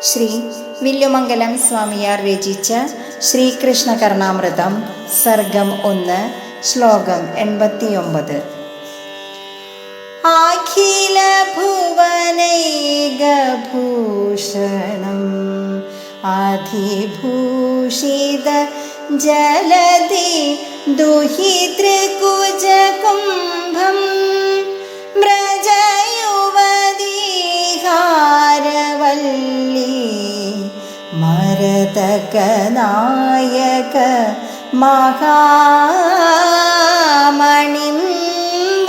ശ്രീ വില്ലുമംഗലം സ്വാമിയാർ രചിച്ച ശ്രീകൃഷ്ണ കർണാമൃതം സർഗം 1 ശ്ലോകം 89. അഖില ഭുവനൈകഭൂഷണം അധിഭൂഷിത ജലധി ദുഹിതൃകുജകുംഭം വ്രജയുവതീഹാരവല്ലി മരതകനായക മഹാമണിം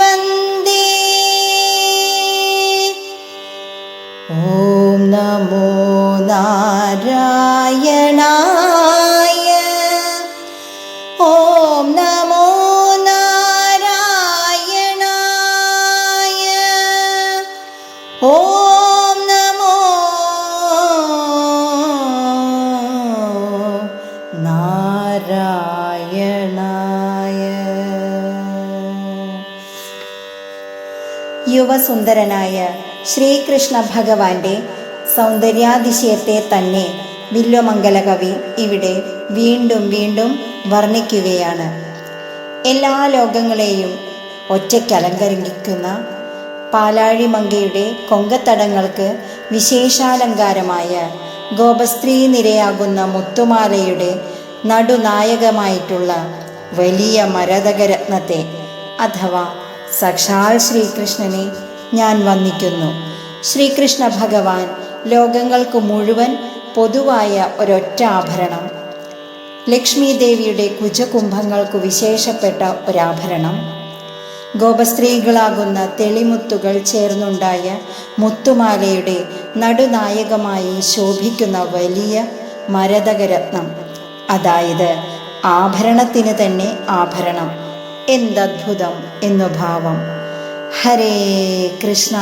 വന്ദേ. ഓം നമോ നാരായണായ. ഓം നമോ നാരായണായ. ഓം നമോ നാരായണായ. യുവസുന്ദരനായ ശ്രീകൃഷ്ണ ഭഗവാന്റെ സൗന്ദര്യാതിശയത്തെ തന്നെ വില്ലുമംഗല കവി ഇവിടെ വീണ്ടും വീണ്ടും വർണ്ണിക്കുകയാണ്. എല്ലാ ലോകങ്ങളെയും ഒറ്റയ്ക്കലങ്കരിക്കുന്ന പാലാഴിമങ്കയുടെ കൊങ്കത്തടങ്ങൾക്ക് വിശേഷാലങ്കാരമായ ഗോപസ്ത്രീ നിരയാകുന്ന മുത്തുമാലയുടെ നടുനായകമായിട്ടുള്ള വലിയ മരതകരത്നത്തെ അഥവാ സാക്ഷാൽ ശ്രീകൃഷ്ണനെ ഞാൻ വന്ദിക്കുന്നു. ശ്രീകൃഷ്ണ ഭഗവാൻ ലോകങ്ങൾക്ക് മുഴുവൻ പൊതുവായ ഒരൊറ്റ ആഭരണം, ലക്ഷ്മി ദേവിയുടെ കുജകുംഭങ്ങൾക്കു വിശേഷപ്പെട്ട ഒരാഭരണം, ഗോപസ്ത്രീകളാകുന്ന തെളിമുത്തുകൾ ചേർന്നുണ്ടായ മുത്തുമാലയുടെ നടുനായകമായി ശോഭിക്കുന്ന വലിയ മരതകരത്നം, അതായത് ആഭരണത്തിന് തന്നെ ആഭരണം. എന്തദ്ഭുതം എന്നു ഭാവം. ഹരേ കൃഷ്ണ.